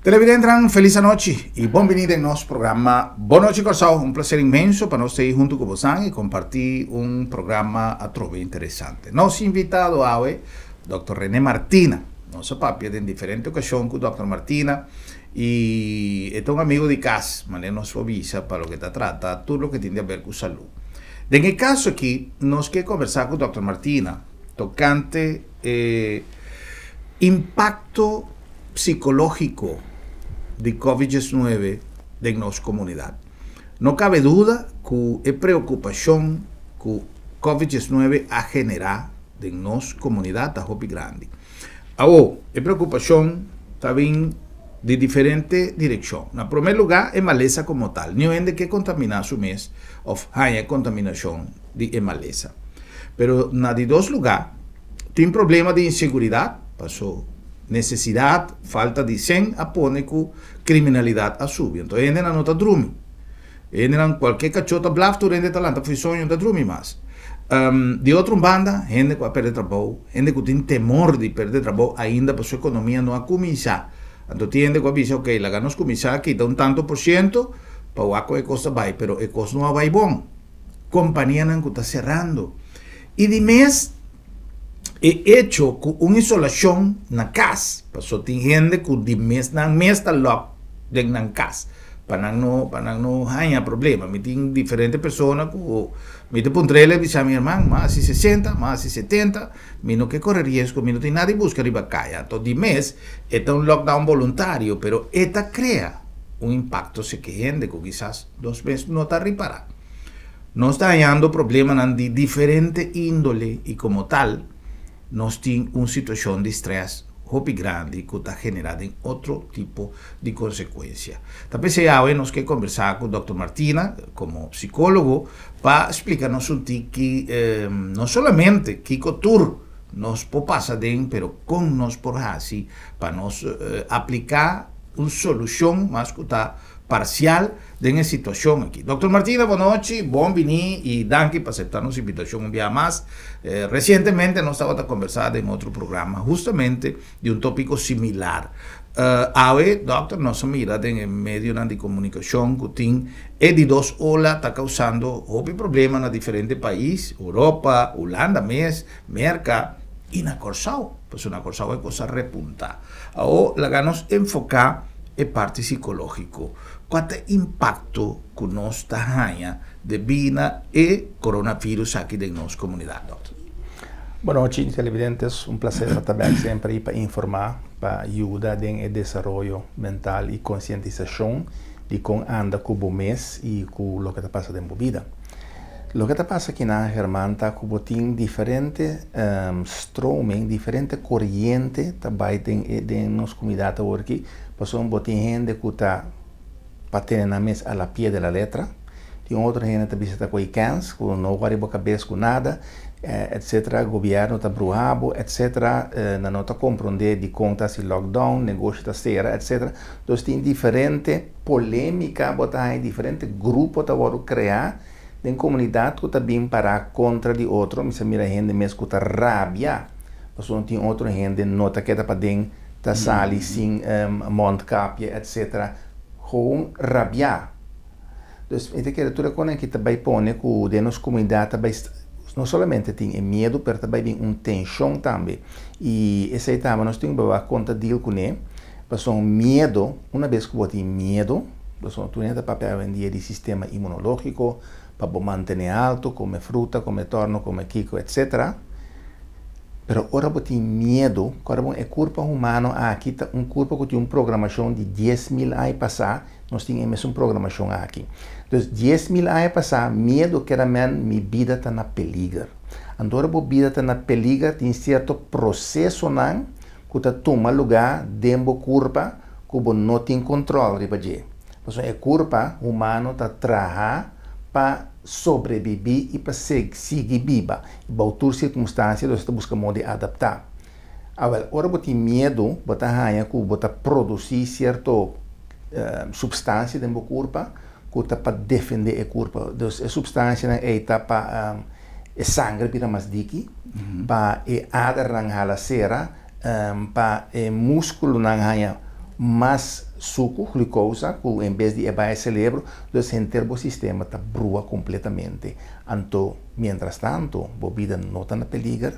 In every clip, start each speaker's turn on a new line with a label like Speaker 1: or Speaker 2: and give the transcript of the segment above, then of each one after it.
Speaker 1: Televidente, feliz noche y bienvenido en nuestro programa Boa Noite Corsao. Un placer inmenso para nosotros estar junto con vosotros y compartir un programa a trove interesante. Nos invitado a hoy, Dr. René Martina. Nuestro papi en diferentes ocasiones con Dr. Martina y es un amigo de casa, manera nos avisa para lo que te trata, todo lo que tiene a ver con salud. En el caso aquí, nos quiere conversar con Dr. Martina, tocante impacto psicológico de COVID-19 en nuestra comunidad. No cabe duda que la preocupación que COVID-19 ha generado en nuestra comunidad es muy grande. Ahora, la preocupación también de diferente dirección. En primer lugar, es maleza como tal. No hay que contaminar su mes o hay contaminación de maleza. Pero en dos lugares, tiene problema de inseguridad, pasó necesidad, falta de sen, apone que criminalidad a subir. Entonces, gente não está dormindo. Gente qualquer cachota blafto, gente talanta, foi sonho, não dorme mais. De outra banda, gente que vai perder trabalho, gente que tem temor de perder trabalho, ainda para sua economia não a começar. Então, tem gente que vai dizer, ok, lá nós começar aqui, dá tanto por cento, para o aco é costa vai, pero é costa não vai bom. Companhia não está cerrando. E de mês, é hecho com uma isolação na casa. Passou tem gente que de mês está lock dentro da casa. Para não haya problema. Me tem diferentes pessoas que me tem pontrele e diz, minha irmã, mais de 60, mais de 70, me não quer correr risco, me não tem nada de buscar riba caia. Então, de mês, é um lockdown voluntário, pero esta crea um impacto se que gente que quizás 2 meses não está reparado. Não está hallando problema de diferente índole e como tal, nós temos uma situação de estresse muito grande que está gerando outro tipo de consequência. Talvez hoje nós queremos conversar com o Dr. Martina, como psicólogo, para explicar-nos um que não somente que tour nos passa dentro, mas como nós por assim, para nós aplicar uma solução mais que está parcial de esa situación aquí. Doctor Martina, buenas noches, bienvenido y danke por aceptar nuestra invitación un día más. Recientemente nos estaba conversando en otro programa justamente de un tópico similar. Ahora, doctor, nos mira en medio de comunicación que tiene de 2 olas está causando problemas en diferentes países, Europa, Holanda, Merca y na Corsao. Pues una Corsao es cosa repunta. Ahora, la nos enfocar en parte psicológico. ¿Cuál es el impacto que nos da de vida y coronavirus aquí en nuestra comunidad, doctor?
Speaker 2: Buenas noches, televidentes. Un placer estar siempre para informar, para ayudar en el desarrollo mental y concientización de cómo anda con el mes y con lo que está pasando en la vida. Lo que está pasando aquí en Germán está con diferentes stroming, diferentes corrientes en nuestra comunidad aquí. Pasó un botín gente que está patendo na mesa a la pie de la letra. Tem outra gente que está com cans, que não vai a cabeça com nada, etc. O governo está bravo, etc. Não está compreendendo de conta se lockdown, negócio da cera, etc. Então tem diferente polêmica, botar em diferente grupo que vão criar em comunidade que está bem para contra de outro. Mas mira gente mesmo que está rabia, mas não tem outra gente nota que está para dentro, está sali sem mondkapje, etc. Gewoon rabiar. Dus ik denk dat tudo que também põe que de nossa comunidade também não somente tem medo, mas também tem uma tensão também. E esse também nós temos que conta deal com ele, mas um medo, uma vez que você tem medo, você tem que papel em dia de sistema imunológico para manter alto, comer fruta, comer torno, comer kiko, etc. Pero ora você tem medo, quando é corpo humano aqui tá corpo que tem uma programação de 10.000 anos passar, nós temos uma programação aqui. Então 10.000 anos passar, medo que era minha vida está na peligro. Agora a vida está na peligro, tem certo processo não que está toma lugar dentro do corpo que não tem controle para fazer. Então é corpo humano está trabalhando para sobreviver e para seguir viva. Em outras circunstâncias, nós estamos buscando de adaptar. Agora, você tem medo, você produzir certa substância dentro do corpo, que para defender o corpo. Então, a substância é para sangue para mais dique, para a adar na cera, para músculo na mais suco, glucosa, que em vez de elevar o cérebro, o sistema está brua completamente. Então, mientras tanto, a vida não está na peligro,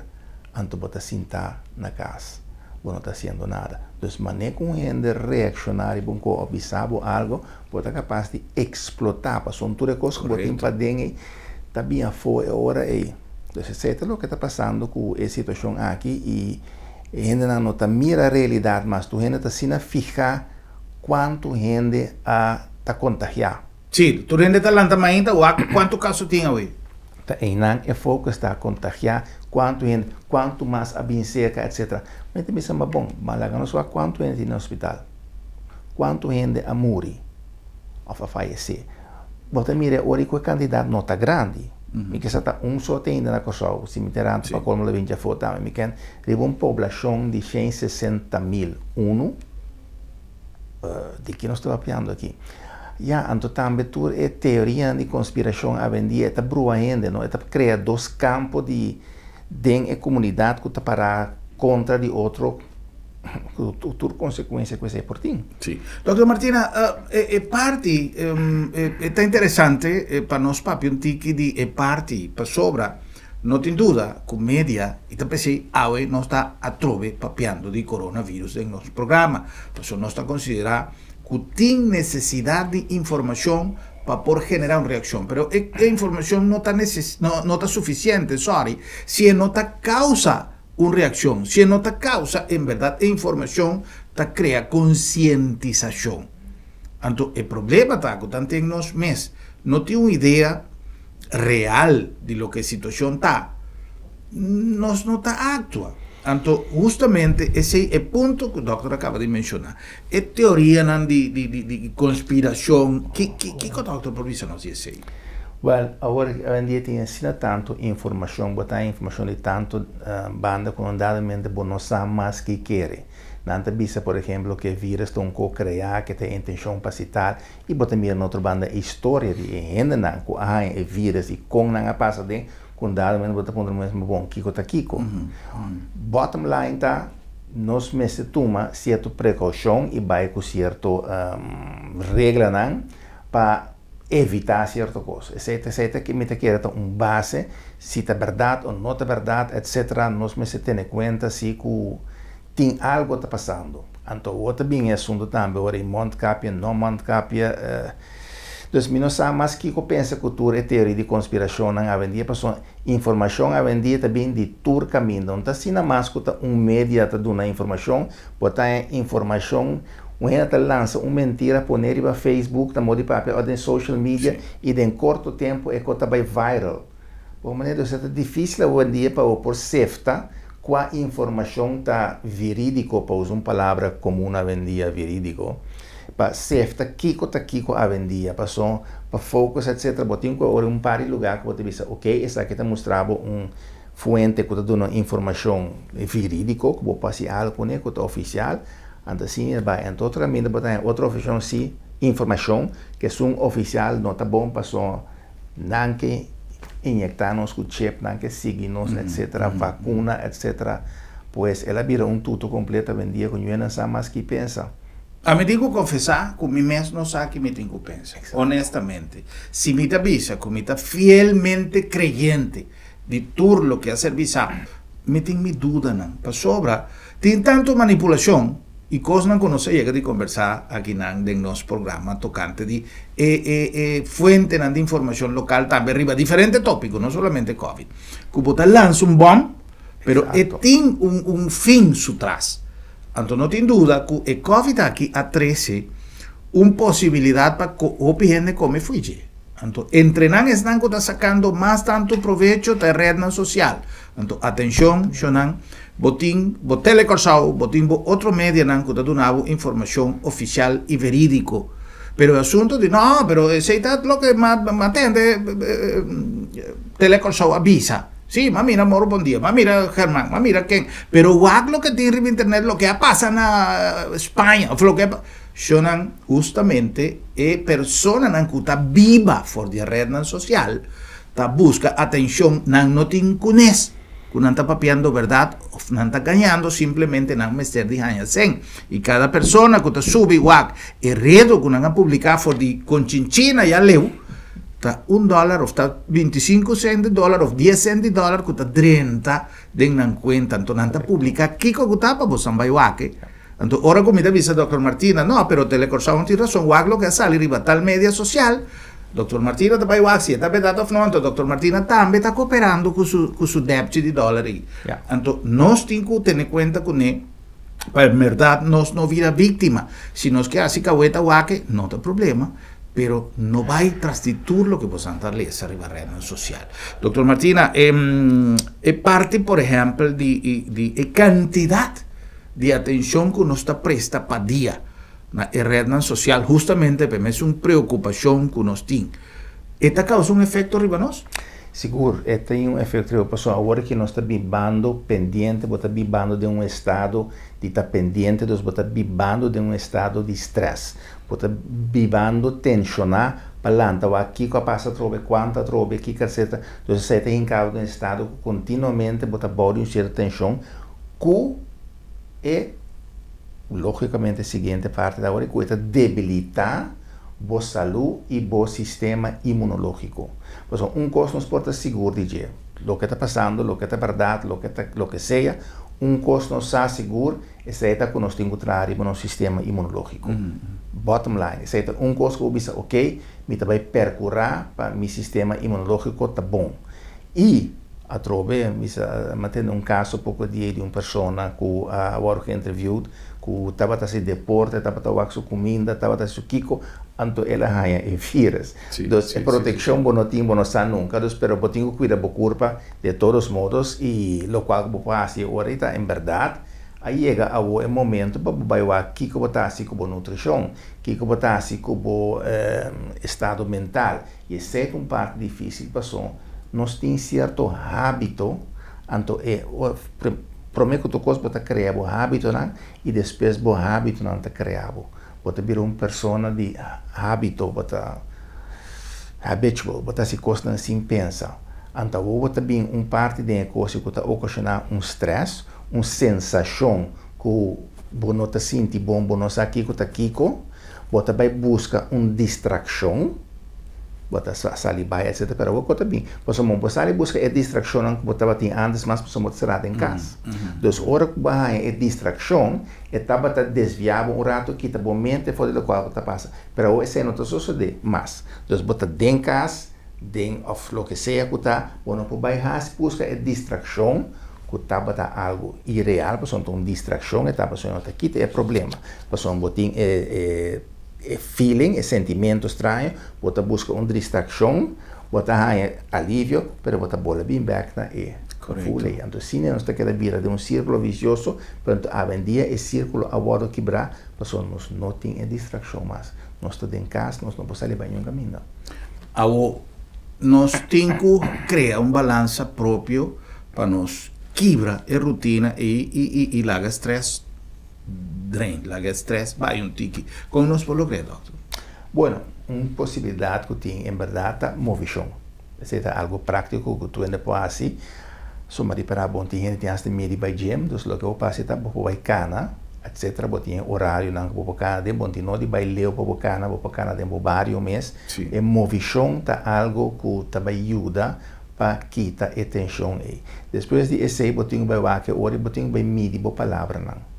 Speaker 2: então você está na casa, você não está fazendo nada. Então, maneira como a gente reaccionar e observar algo, você é capaz de explotar, para são todas coisas que você tem para dentro, está bem fora agora aí. Então, isso é o que está passando com a situação aqui e a gente não está mira a realidade, mas a gente está sendo fijar quanto gente está contagiada.
Speaker 1: Sim, tu gente está lançando ainda, quanto caso tem hoje?
Speaker 2: O foco está contagiado, quanto mais a bem cerca, etc. Mas também é bom, mas não só quanto gente no hospital, quanto gente a morrer, ou a falecer. Você mira, hoje que o candidato não está grande, e que está só tem na coisa, o cemitério para como ele já foi também, tem uma população de 160.000, de que nós estamos falando aqui. Então também a teoria de conspiração a vendia está brua ainda, não? Está cria dois campos de a comunidade que está para contra de outro, tudo consequência que é por ti.
Speaker 1: Sim. Dr. Martina, parte está interessante para nós papi um tique de parte para sobra. Não tem dúvida, com média, e também se hoje nós está a trove papiando de coronavírus em nosso programa, então nós está considerando que tem necessidade de informação para poder generar uma reação, mas a informação não está suficiente, se não está causa uma reação, se não está causa, em verdade, a informação está cria conscientização. Então, o problema está que tanto em nós mesmos não tem uma ideia real de lo que a situação está, nós não está atua. Então, justamente, esse é o ponto que o doutor acaba de mencionar. É teoria de conspiração. Que o doutor provisa nos diz aí?
Speaker 2: Well, agora em dia tem ensina tanto informação, botar informação de tanto banda que não não sabe mais que quer. Nanta bisa, por exemplo, que vírus estão co-criar, que tem intenção para citar, e botar mira noutra banda história de gente não que há vírus e com não passa de com dado menos botar ponto mesmo bom kiko tá kiko. Bottom line tá nós mesmo toma certa precaução e vai com certo regra não para evitar certa coisa. Essa que me te quer base se é verdade ou não é verdade, etc. Nós mesmo ter em conta se que tem algo está passando. Então, outro bem assunto também, agora em Montcapia, não Montcapia. Então, não sabe mais que pensa cultura e teoria de conspiração na vendia, passou informação a vendia também de todo caminho. Então, assim, mais que média está dando informação, botar informação, gente lança uma mentira, poner para Facebook, também de papel, ou em social media, e em curto tempo é que está viral. Por maneira, é difícil hoje em dia para por safety, com a informação está verídico, para usar uma palavra comum a vendia verídico, para safety, kiko a vendia, para focus, etc. Botinho agora um par de lugar que você diz, ok, essa aqui está mostrando fonte que está dando informação verídico, que vou passar algo, que está oficial, então assim, vai, então outra oficial, sim, informação, que é um oficial, não está bom, para não que injectarnos com chip, que seguirnos, etc., vacuna, etc., pues ela vira tudo completo, vendia com eu não sabe mais que pensa.
Speaker 1: A me digo confessar que me mesmo não sabe que me tenho que pensar, honestamente. Se me avisa que me está fielmente creyente de tudo o que é serviço, me tenho minha dúvida, não. Para sobra, tem tanto manipulação, e coisas não conheço, chega de conversar aqui no nosso programa tocante de fuente de informação local também arriba diferentes tópicos, não somente Covid. Que você lança bom, mas tem fim por trás. Então não tem dúvida que o Covid aqui atrece uma possibilidade para que o gente come fugir. Então, entrenar estão que está sacando mais tanto proveito da rede social. Então, atenção, Shonan, botin telecorsau, botin outro medio que está dando informação oficial e verídico. Pero o assunto de, no, pero se está lo que atende, telecorsau avisa. Sí, ma mira, amor, buen día. Ma mira, Germán, ma mira, ¿quién? Pero lo que tiene en internet, lo que pasa en España, lo que sono justamente persone che sta viva fuori di rete social, sta busca attenzione, non ti conosce. que no está papiando verdad, o no está ganando, simplemente no mester de hanyasen. Y cada persona que sube igual, el redo que no han publicado for de conchinchina ya leu, está $1 o está 25 cents de dólar o 10 cents de dólar que está 30 de una cuenta. Entonces, no está publicado, Kiko que está para vos entonces, ahora como dice Dr. Martina, no, pero telecorsaron tiene razón, lo que sale arriba tal media social, Dr. Martina está para si está vedado o no, entonces Dr. Martina también está cooperando con su débito de dólares. Entonces, nos tenemos que tener cuenta con él, para en verdad, nos no vida víctima, si nos queda así cahueta guaque, no hay problema, pero no va a transstituir lo que vos andarle esa arriba red social. Dr. Martina, es parte, por ejemplo, de cantidad de atención que uno está presta para día na red social, justamente para mí es una preocupación que uno tiene. ¿Esta causa un efecto arriba nos?
Speaker 2: Seguro, tem um efeito pessoal. Agora que nós estamos bibando pendente, está bibando de um estado de estar pendente, nós está bibando de um estado de estresse, está bibando tensionar palanta, o aqui que passa trobe, quanta trobe, aqui caceta, então você tem em causa um estado que continuamente está bode uma certa tensão, que é logicamente a seguinte parte da hora, que é debilitar boa saúde e bom sistema imunológico. Pues, coisa nos pode seguro dizer, o que está passando, o que está verdade, o que seja, coisa nos está seguro, é que nós temos que trazer no sistema imunológico. Bottom line, é coisa que eu disse, ok, me vai percurar para meu sistema imunológico está bom. E a trove, mantendo um caso pouco de uma pessoa que agora que interviewed, que estava a se deporte, estava a fazer comida, estava a se kiko, então ela ganha e vírus. Então, a proteção não tem, não está nunca, pero eu tenho que cuidar da corpo de todos os modos, e o qual eu faço agora, em verdade, aí chega o momento para eu ver que eu botar assim com nutrição, que eu botar assim com estado mental, e essa é uma parte difícil, porque nós temos certo hábito, então primeiro que coisa para criar o hábito, e depois o hábito não está criado. Você vira uma pessoa de hábito, você habitual, você se costa assim pensa. Então, você tem uma parte de coisa que está ocasionando stress, uma sensação que você não está sentindo bom, você não sabe que está aqui, você vai buscar uma distração, você sai vai, etc. Mas você também, você não sai buscar a distração que você tinha antes, mas você não está em casa. Então, a hora que você tem a distração, estava desviado um rato que está bom mente fora do qual você passa. Mas isso não está sucedendo mais. Então, você está em casa, ou o que seja que está, você não pode buscar a distração, que estava algo irreal, porque uma distração, estava não está aqui, é problema. Porque você tem feeling, sentimento estranho, você busca uma distração, você ganha alívio, mas você pode vir back na fully. Então, se não está querendo vir de um círculo vicioso, portanto, a vendia é círculo a bordo quebrar, porque nós não temos distração mais. Nós estamos em casa, nós não podemos ir para nenhum caminho.
Speaker 1: Nós temos que criar um balanço próprio para nós quebrar a rotina e largar estresse. La estrés vai un tiki. Como nos puede lograr, doctor?
Speaker 2: Bueno, una posibilidad que tiene en verdad es movición. Es algo práctico que tú puedes hacer. Somari para bom gente tem hasta meio de gym, então o que eu passo é para vai cana, etc. Bom tem horário não para cana, de bom tem não de vai leu para cana de vários meses. E movição tá algo que também ajuda para quitar a tensão aí. Depois de esse bom tem vai que hora bom tem vai medir a palavra não.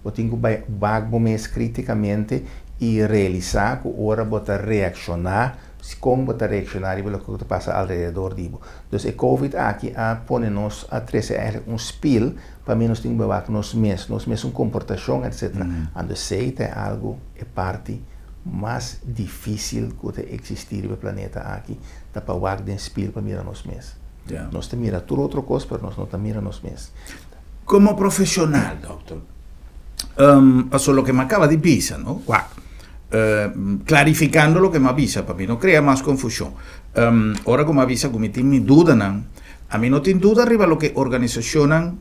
Speaker 2: Eu tenho que mais criticamente e realizar que ora bota reaccionar, como bota reaccionar e o que passa ao redor disso. Então, a COVID aqui põe-nos a trazer spil para mim nós temos que nós mesmos uma comportação, etc. Então, sei que é algo, é parte mais difícil que existir no planeta aqui, tá para o de spil para mirar nós mesmos. Nós temos que mirar tudo outra coisa, mas nós não temos que mirar nós mesmos.
Speaker 1: Como profissional, doctor, pasó lo que me acaba de decir, ¿no? Clarificando lo que me avisa, para mí no crea más confusión. Ahora como avisa, como tiene mi duda, a mí no tiene duda arriba lo que organizacionan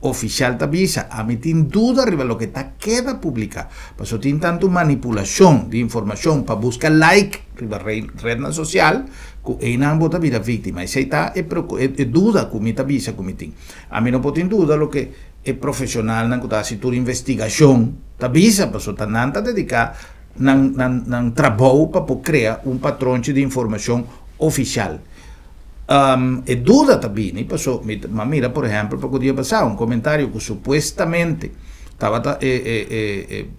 Speaker 1: oficial avisa, a mí tiene duda arriba lo que está queda publicado. Pasó tiene tanto manipulación de información para buscar like arriba red social, que no bota vida víctima. Y se está duda que me avisa que me tiene. A mí no puedo tener duda lo que es profesional, na que si tu investigación avisa, pasó tan nanta dedicar nan trabajo para crear un patrón de información oficial. E duda también, pasó, mira, por ejemplo, poco día pasado, un comentario que supuestamente estaba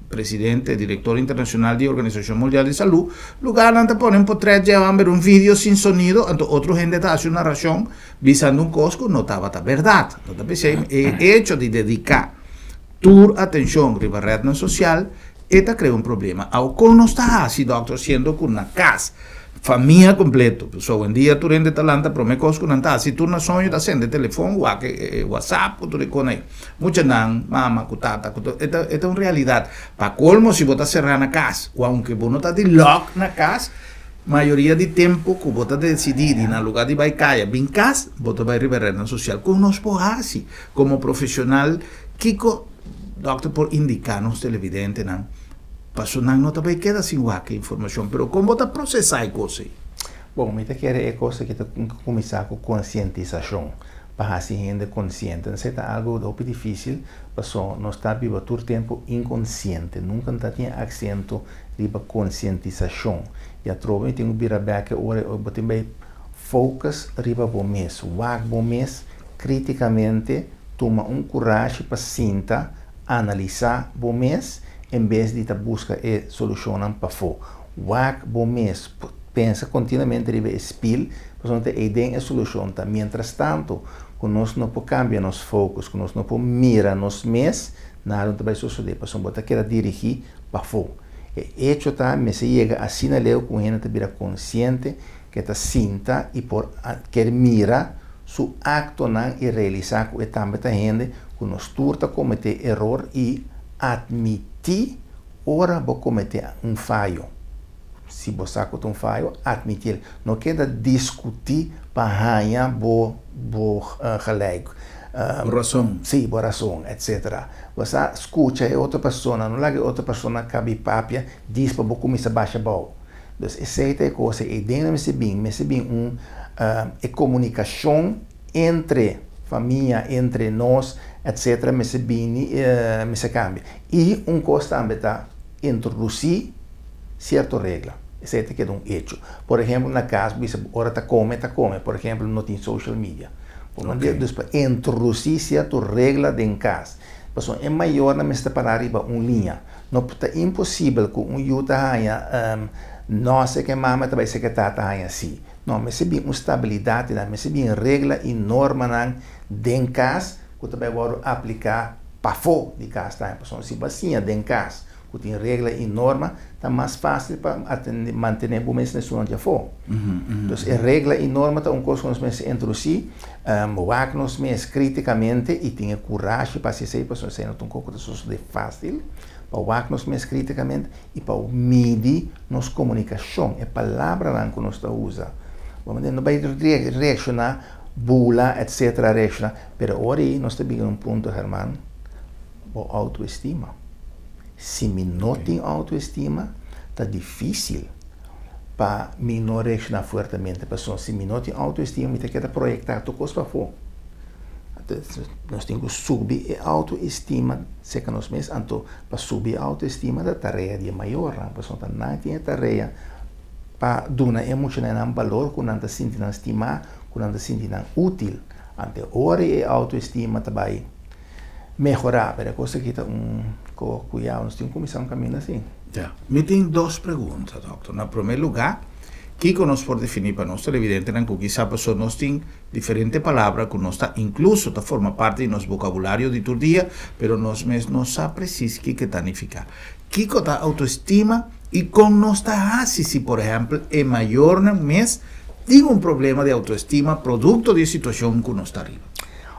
Speaker 1: presidente, director internacional de Organización Mundial de Salud, lugar donde ponen por tres llevan ver un vídeo sin sonido, otro gente hace una narración visando un cosco, no estaba verdad. Entonces, el hecho de dedicar tu atención a la red social, esta crea un problema. Aunque no está así, doctor, siendo con una casa, familia completo. So, un día tú eres talanta, pero me cosco no está así, tú no sueño de hacer teléfono, WhatsApp, tú le conectas. Muchas nan, mamá, cutata, esta es una realidad. Para colmo, si vos estás cerrando la casa, o aunque vos no estás de lock en la casa, mayoría de tiempo que vos estás decidido en el lugar de baicaya, bien casa, vos te vas a ir a la red social. Con nos así, como profesional, Kiko, doctor, por indicarnos televidente, nan, pasó no te queda sin guaque información, pero ¿cómo te procesas cosas?
Speaker 2: Bom, me quer coisa que começar com conscientização, para a gente consciente. Não sei, tá algo muito difícil, mas nós está vivo todo tempo inconsciente, nunca está tem accento riba conscientização. E a trova tem um birabeca ora, eu também focus riba bom mês, wag bom mês, criticamente toma coragem para sinta, analisar bom mês, em vez de buscar e solucionar para fora. Wag bom mês, pensa continuamente riba espil, para não ter ideia e solução. Mientras tanto, quando nós não podemos cambiar nos focos, quando nós não podemos mirar nos mês, nada vai suceder, para não botar que dirigir para fora. E hecho tá, me se chega assim na leu com a gente vira consciente que está sinta e por quer mira su acto não e realizar que também tá gente que nós turta cometer erro e admitir ora vou cometer falho. Se você tem um falho, admitir. Não queda discutir para ganhar bo gelijk.
Speaker 1: Razão.
Speaker 2: Sim, boa razão, etc. Você escuta a outra pessoa, não larga outra pessoa cabe papia, diz para você começar a baixar a bola. Então, essa é a coisa, e dentro me bem comunicação entre família, entre nós, etc. Me se cambia. E coisa também está introduzir certa regra. Esse é que é hecho. Por exemplo, na casa, você ora está come. Por exemplo, não tem social media. Okay. Para introduzir certa regra em casa. É maior na mesma parar uma linha. Não é impossível que yuta haja não sei que mama também se que tata haja assim. Não, mas se bem uma estabilidade, mas se bem regra e norma em casa que também vou aplicar para fora de casa. Então, se bacia em casa que tem regra e norma, está mais fácil para manter o mês nesse onde for. Então, a regra e norma está coisa que nós meses introduzir, o nós meses criticamente e tem coragem para se ser, para não ser um pouco de fácil, para o nós meses criticamente e para medir nossa comunicação, é palavra que nós usa. Não vai reaccionar, bula, etc. reaccionar, mas hoje nós estamos em ponto, Herman, a autoestima. Se me não tenho autoestima, está difícil para me não reaccionar fortemente. Se me não tenho autoestima, me tem que projetar tudo coisa para fora. Nós temos que subir a autoestima, se que nós mesmos, então, para subir a autoestima, da tarefa é maior. A pessoa não tem tarefa para dar emocional valor, quando não se sente estimar, quando não se sente útil. Então, hora a autoestima também melhorar, mas a coisa que está cuidado, nós temos que começar caminho assim.
Speaker 1: Já. Me tem duas perguntas, doutor. Na primeiro lugar, que nós por definir para nós televidentes, que quizá pessoa nós tem diferentes palavras que nós está incluso está forma parte do nosso vocabulário de todo dia, pero nós mesmos não sabemos preciso que significa. Que está autoestima e como nós está assim, se por exemplo é maior no mês, tem problema de autoestima produto de situação que nós está arriba.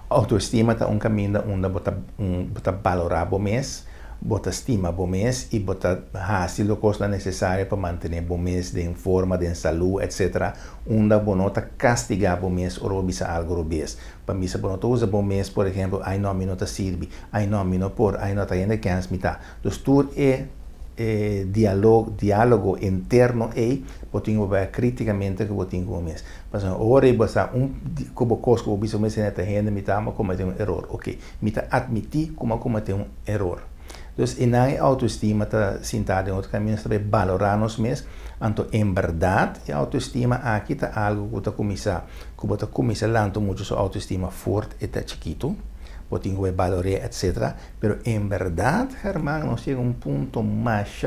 Speaker 2: Autoestima é caminho onde você valorar o mês, bota estima bom mês e bota se lo costa necessário para manter bom mês de forma, de saúde, etc. Onda bonota castigar bom mês ou bisa algo robês. Para mim, se bonota usa bom mês, por exemplo, aí não me nota sirve, aí não me não por, aí não tá ainda que ansmita. Dos tur diálogo interno e botinho vai criticamente que botinho bom mês. Mas ora e basta como coisa que bisa mês neta renda me tá cometer erro. Ok, me tá admitir como cometer erro. Dus in a autoestima está sentado em outro caminho, está valorar nos mesmos. Então, em verdade, a autoestima aqui está algo que está começando muito sua autoestima forte e está chiquito, pode valorar, etc. Pero em verdade, hermano, nós chega ponto mais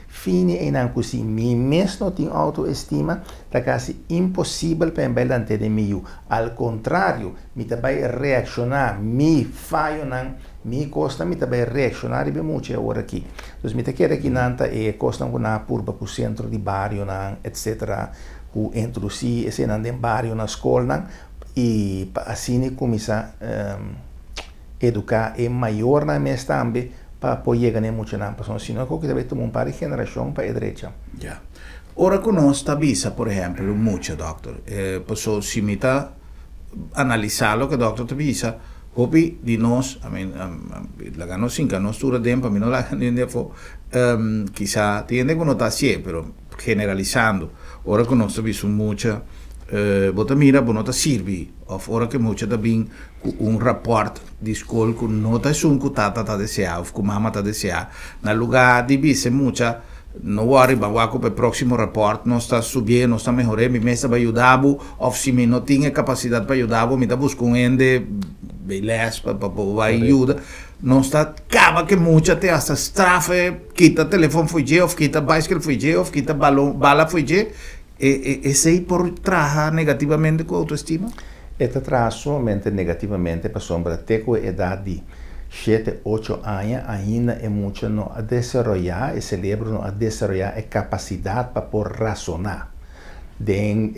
Speaker 2: fine em que se mesmo não tem autoestima, está quase impossível para embelante de mim. Ao contrário, me vai reaccionar, me falho me costa me também reaccionar e bem muito agora aqui. Então, me quer aqui nanta e costa na purba para o centro de bairro, etc. O introduzir esse nande bairro na escola e assim começar educar e maior na mês também para poder ganhar muito na pessoa. Senão, que deve tomar um par de geração para a direita.
Speaker 1: Ja. Ora conosco visa, por exemplo, muito, doctor. Posso simita analisar o que o doctor te visa. Hopi di nos, la gano sin que no estuve tiempo, a mí no la gano quizá tiene connotación, pero generalizando, ahora conozco visto mucha, bota mira, bonota sirvi, of ora que mucha también un rapport di school con nota es un cutata ta desea, of con mamma ta desea, na lugar di vise mucha. No worry, baguaco per próximo rapport não está subindo, não está melhorando, me está ajudando, ou se me não tinha capacidade para ajudar, me está buscando ende, beleza, para ajuda, não está, acaba que muita te essa strafe, quita telefone foi je, ou quita bicycle foi je, ou quita bala foi je, esse aí por traja negativamente com a autoestima?
Speaker 2: Esta traja somente negativamente para sombra até com a idade 7, 8 anos ainda é muito não a desenvolver, o cérebro não a desenvolver a capacidade para por razonar. Den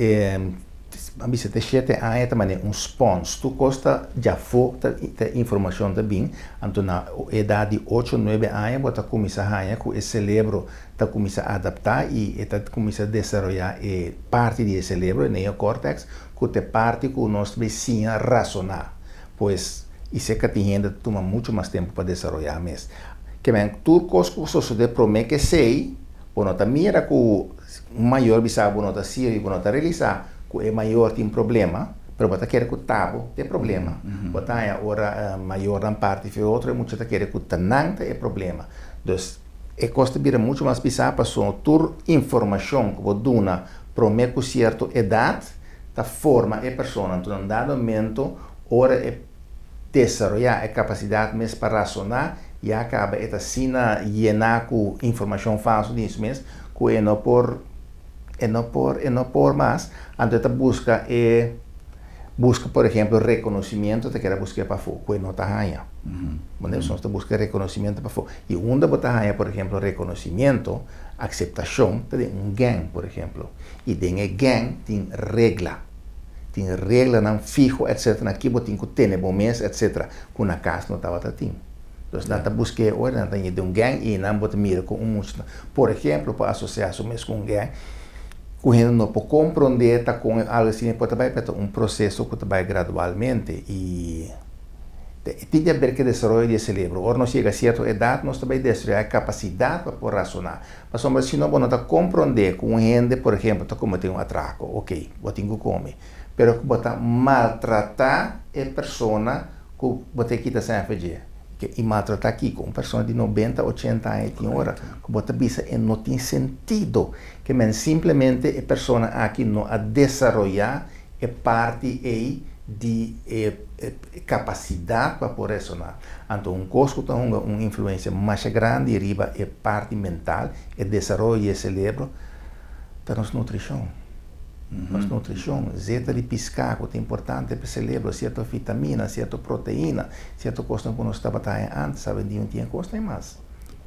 Speaker 2: se te 7 anos também é sponge, tu costa já for a informação também, então na idade de 8, 9 anos você começa a ganhar que o cérebro está começa a adaptar e está começa a desenvolver parte do cérebro, neocórtex, que é parte que nós precisamos razonar, pois e se que tem toma muito mais tempo para desenvolver mesmo. Que bem, tudo coisa de promete que sei, quando tá mira que o maior bisabo quando tá se quando tá realizar, que é maior tem problema, pero bota querer que o tabo tem problema. Bota aí ora maior na parte e outra é muito tá querer que o tanante é problema. Então, é costa vira muito mais bisabo para só tur informação que o dona promete com certa idade, tá forma é pessoa, então em dado momento ora é desarrollar a capacidade mesmo para razonar e acaba esta sina llenar com informação falsa nisso mesmo, que não por mais, então busca por exemplo reconhecimento de que era buscar para fora, que não está ganha. Mas nós busca reconhecimento para fora e onde está ganha por exemplo reconhecimento, aceitação, tem gang por exemplo e tem gang tem regla. Tem regra não fijo, etc. Aqui botem que tem bom mês, etc. Com a casa não estava assim. Então, nada busquei hoje, não tem gang e não botem mira com música. Por exemplo, para associar o mês com gang, que a gente não pode compreender, tá com algo assim, pode vai para processo que vai gradualmente e tem a ver que desenvolver o cérebro. Ora, não chega a certa idade, nós também desenvolver a capacidade para razonar. Mas se não vamos compreender que a gente, por exemplo, está cometendo atraco, ok, botem que come. Pero que bota maltratar a pessoa que bota aqui está sem fazer. E maltratar aqui com uma pessoa de 90, 80 anos tem hora, que bota bisa e não tem sentido. Que men simplesmente a pessoa aqui não a desenvolver a parte aí de capacidade para poder razonar. Então, coisa tem uma influência mais grande riba a parte mental, o desenvolvimento do cérebro, da nossa nutrição. Mas nutrição, zeta de piscaco, é importante para o cérebro, certa vitamina, certa proteína, certa coisa que nós estava antes, sabe, de tinha coisa mais.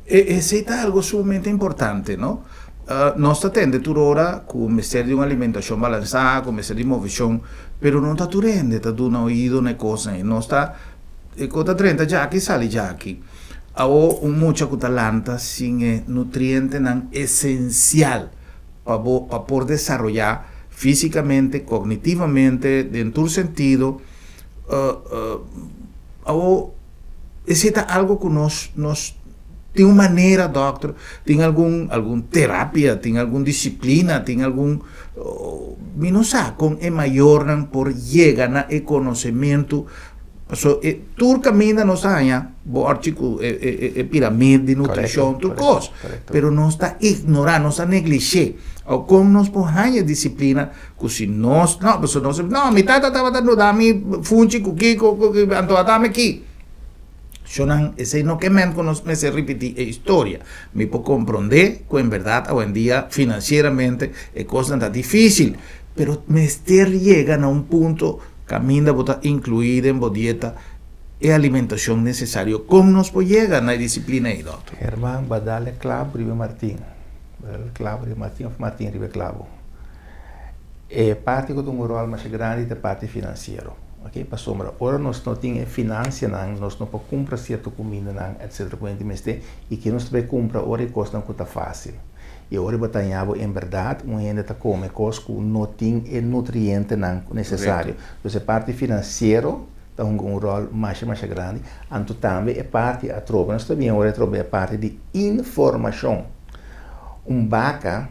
Speaker 1: Esse é algo sumamente importante, não? Nós está tendo toda hora com o Ministério de uma alimentação balançada, com o Ministério de inovação, mas não está turende, está dando ouvido na coisa, nós está, conta 30 já aqui, sale já aqui. Há muita cutalanta sin nutriente nan esencial para poder desarrollar físicamente, cognitivamente, dentro del sentido. Necesita algo que nos tem uma maneira, doctor, tem algum terapia, tem alguma disciplina, tem algum, não sei, com maior por chegar na conhecimento. So, tu caminha não saia, bórtico, pirâmide de nutrição, tudo coisa, pero não está ignorando, não está negligenciando. Ou como nós podemos disciplina, que se nós, não, minha tata estava dando dami funchi, cuqui, antoatame aqui. Esse não que men nós me se repetir a história, me pode compreender que em verdade hoje em dia financeiramente é coisa tá difícil, pero mester chega a ponto caminha bota incluída em dieta e alimentação necessária. Como nós pode chegar na disciplina aí, doutor?
Speaker 2: Herman Badale Clavo Ribe Martin. Clavo Ribe Martin, Martin Ribe Clavo. É parte que tem um rol mais grande da parte financeira. Ok? Para sombra, ora nós não temos finanças, nós não podemos comprar certa comida, etc. E que nós também comprar, ora e custa não está fácil. E ora batalhava em verdade, ainda está come coisa que não tem nutriente necessário. Então, a parte financeira tem um rol mais grande, então também é parte a tropa. Nós também ora é parte de informação. Vaca,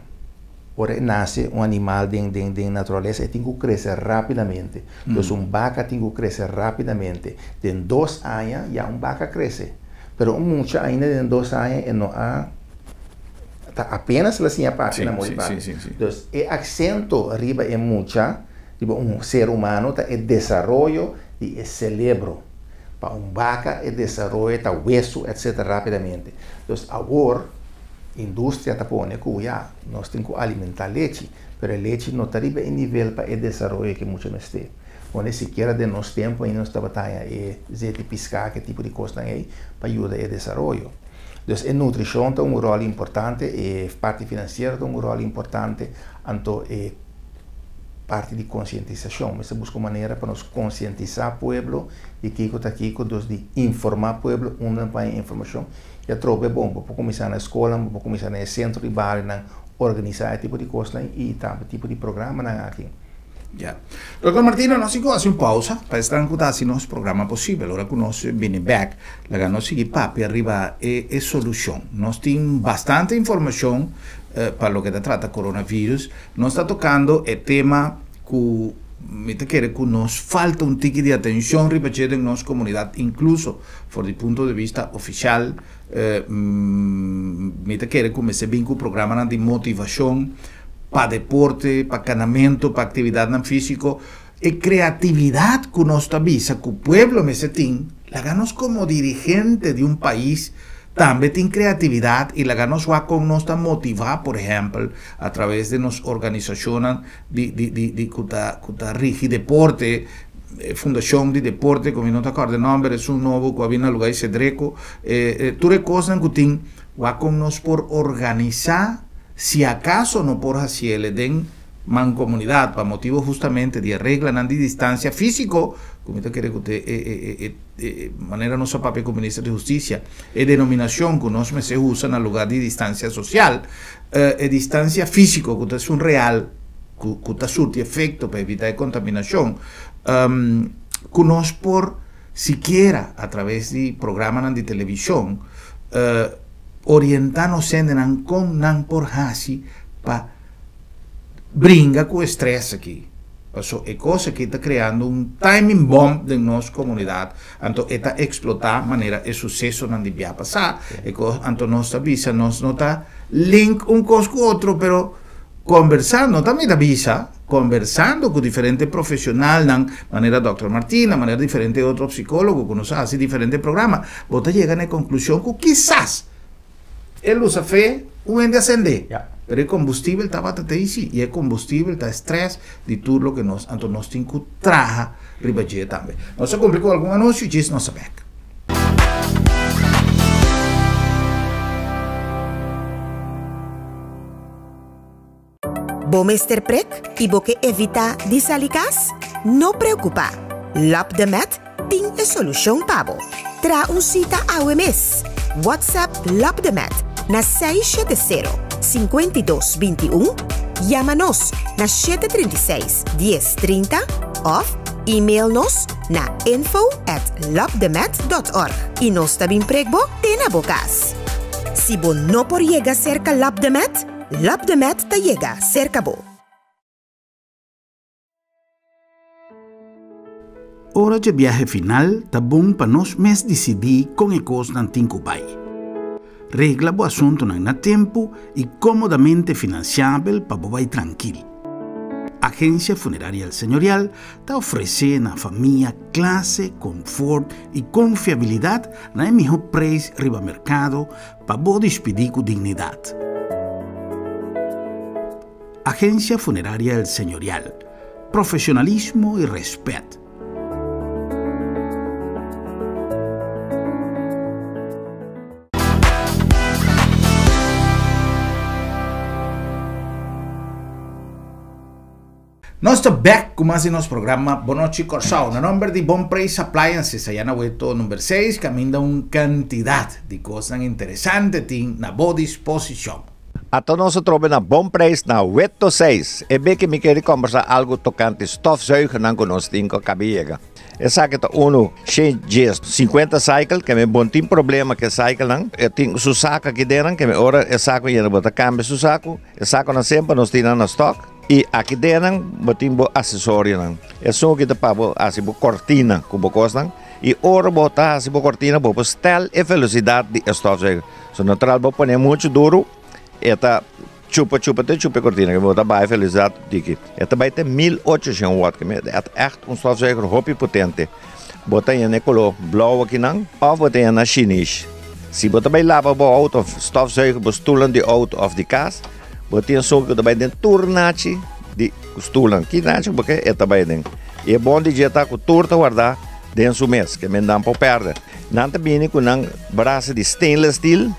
Speaker 2: ora nasce animal de natureza e tem que crescer rapidamente. Então, vaca tem que crescer rapidamente. Em 2 anos, já vaca cresce. Mas muita ainda em 2 anos não há apenas assim a parte na mulher. Então, o acento arriba é muita, tipo ser humano está é desenvolvimento e cerebro. Para vaca é desenvolvimento, tá hueso, etc. rapidamente. Então, agora a indústria está pondo que nós temos que alimentar leite, mas a leite não está arriba em nível para o desenvolvimento que muitos nós temos. Quando sequer de nosso tempo ainda nós trabalhamos e piscar, que tipo de coisa aí, para ajudar o desenvolvimento. Então, a nutrição tem um rol importante, a parte financeira tem um rol importante, então, parte de conscientização. Nós buscamos maneira para nos conscientizar o povo de que está aqui, de informar o povo, onde vai a informação. E a tropa é bom, para começar na escola, para começar no centro de bairro, organizar esse tipo de coisa e também tipo de programa aqui.
Speaker 1: Yeah. Dr. Martino, nós vamos fazer uma pausa para estar em contato com nosso programa possível. Agora que nós vamos back, nós seguimos para arribar a solução. Nós temos bastante informação para o que trata coronavírus. Nós está tocando o tema que nos falta um tique de atenção repetida em nossa comunidade, incluso do ponto de vista oficial. Comecei bem com o programa de motivação para deporte, para canamento, para atividade física e criatividade que nós avisa que o povo me tem, nós como dirigente de um país também tem criatividade e nós vamos motivar, por exemplo, a través de nossa organização de rige deporte, Fundação de Deporte, como não está o nome, é um novo que vai no lugar de Cedreco, tudo coisas que tem, vamos por organizar. Se acaso não por fazer ele den mancomunidade para motivo justamente de regla de distância físico, como eu quero que maneira nosso papel como ministro de Justiça, é denominação que nós se usa no lugar de distância social, é distância físico, que é um real, que está surte efeito para evitar a contaminação, que nós por sequer através de programas de televisão orientando sendo com não por hasi para brincar com o estresse aqui. É coisa que está criando um timing bomb na nossa comunidade. Então, está explotar de maneira de sucesso não devia passar. Então, nós avisa, nós não está link coisa com o outro, mas conversando também avisa, conversando com diferentes profissionais, de maneira Dr. Martina, de maneira diferente de outro psicólogo, que nos faz diferentes programas, você chega na conclusão que quizás ele usa fé, o ende acender. Pero o combustível está batendo isso, e o combustível está estresse de tudo que nós, então nós temos que trazer ribadia também. Nós se complicou algum anúncio e diz nossa back.
Speaker 3: Bom Mr. Prek, e você evita desalicas? Não preocupa. Lap de Met tem a solução para você. Tra cita a OMS. WhatsApp LabDemet na 670-5221, llama-nos na 736-1030 of e-mail-nos na info@labdemet.org e nos também pregbo tena bokas. Si bo no por llega cerca LabDemet, LabDemet ta llega cerca bo.
Speaker 1: Hora de viaje final, tá bom para nós mes decidir com e cos nan tinco pai. Regla bo assunto na tempo e comodamente financiável para bo vai tranquilo. Agência Funerária El Señorial está oferecendo à família classe, conforto e confiabilidade na melhor preço riba mercado para bo despedir com dignidade. Agência Funerária El Señorial. Profissionalismo e respeito. Nós estamos back com mais nosso programa Boa Noite Corsao. No nome de Bom Preço Appliances, allá na Hueto número 6, que ainda uma quantidade de coisas interessantes tem na boa disposição.
Speaker 4: Até nós trobamos na Bom Preço na Hueto 6. É bem que me queria conversar algo tocante stofzuiger não conosco com a cabeça. Eu sei que uno cheio de 50 cycle, que me bom tem problema que cycle não. Eu tenho o saco aqui dentro, que me ora eu saco e eu botar câmbio o saco. Eu saco na sempre nós temos na stock. E aqui dentro, botimos acessório. É só que depois, assim, cortina, como costa. E ora, botar assim, cortina, para estel e velocidade de stofzuiger. Se não trabalha, vou pôr muito duro, eta chupa cortina, que botar baixa velocidade de eta vai ter 1800 watts, que é echt um stofzuiger hopi potente. Botar em color blauw aqui não, ou botar na chinês. Se botar bem lava o auto, stofzuiger, bostulan de auto of de casa. Botinha só que também tem turnachi de costulam que nachi porque é também tem e é bom de já tá com torta guardar dentro do mês que me dá para perder não também com um braço de stainless steel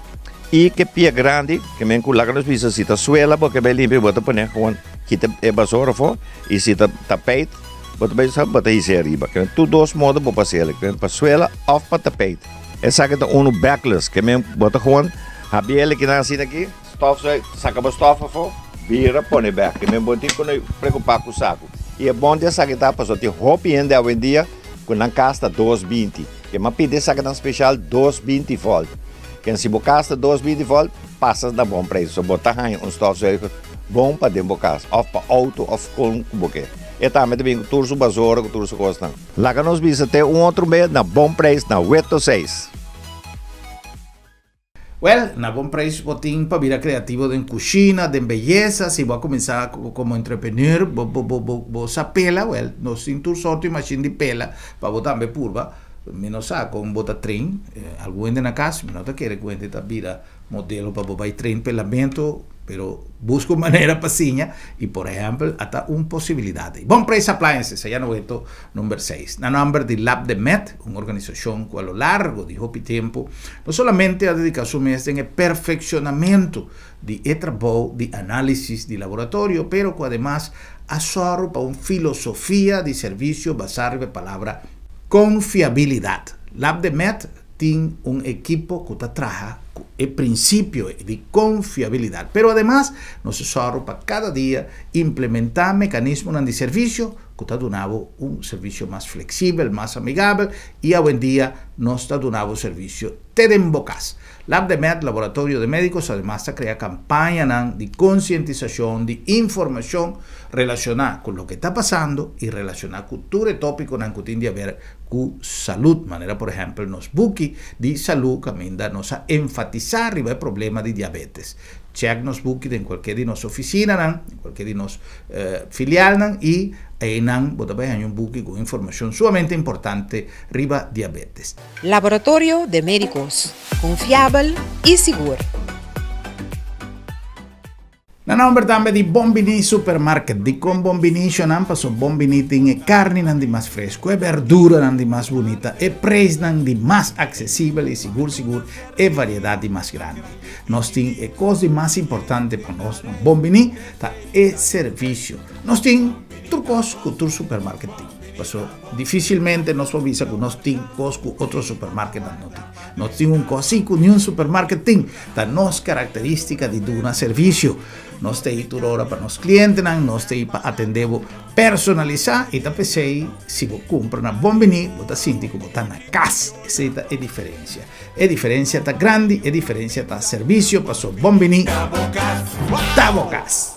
Speaker 4: e que pia grande que me coloca nos pisos se tá suela porque bem limpo bota põe com que é basura fora e se tá tapete bota bem sabe bota isso arriba que tu dois modos para passear que para suela ou para tapete essa que tá backless que me bota com a biela que nasce aqui saca a estofa fora, vira, põe back. E mesmo tem que preocupar com o saco. E é bom de sacar para só ter roupa ainda hoje em dia, com a casta 220. Que uma pide saca especial 220 volt. Que se você casta 220 volt, passa da bom preço. Só botar um stofzuiger bom para dentro da casa, ou para auto, ou com boquê. E também com tudo o basura, com tudo o costa. Lá que nós vimos até outro mês na bom preço, na Hueto 6.
Speaker 1: Well, na Bom Preço botim para virar criativo de cozinha, de beleza, se vai começar como entrepreneur, você pela, well, nós temos tudo sorte machine de pela, para botar bem purva, menos com bota trem, alguém na casa, não tá querendo que a vira modelo para botar trem pelamento, pero busco maneira pasinha e, por exemplo, até uma possibilidade. Bom Preço Appliances, allá no Hueto número 6. Na nombre de LabDemet, uma organização que a lo largo de hopi tempo, não somente a dedicação mesmo em perfeccionamento de trabalho de análise de laboratório, pero que además assorre para uma filosofia de serviço basada na palavra confiabilidade. LabDemet tem um equipo que trabalha el principio de confiabilidad, pero además nos assorre para cada día implementar mecanismos de servicio que está dando un servicio más flexible, más amigable y hoy en día nos está dando un servicio Tedembocas. LabDemet, Laboratorio de Médicos, además está creando campañas de concientización, de información relacionada con lo que está pasando y relacionada con todo el tópico que tiene que ver con salud. Manera, por ejemplo, nos buki de salud que nos a enfatizar el problema de diabetes. Check nos buki en cualquier de nos oficina, en cualquier de nos filial y hay un buki con información sumamente importante riba diabetes.
Speaker 3: Laboratorio de Médicos, confiable y seguro.
Speaker 1: Na nombre también de Bombini Supermarket, di con Bombini paso Bombini tiene carne nandi más fresco, e verdura nandi más bonita, e precio nandi más accesible y seguro, e variedad di más grande. Nos tiene cose más importante para nosotros, Bombini, ta e servicio. Nos tiene trucos con supermarket. Paso difícilmente nos avisa que nos tiene cosas con otros supermarkets. Nós temos um cosico em um supermarketing, da nossa característica de dar um serviço. Nós temos toda hora para os clientes, nós temos para atender personalizar e também se você compra na Bombini, você sente que você está na casa. Essa é a diferença. A diferença está grande, a diferença está serviço para o Bombini. Tabocas.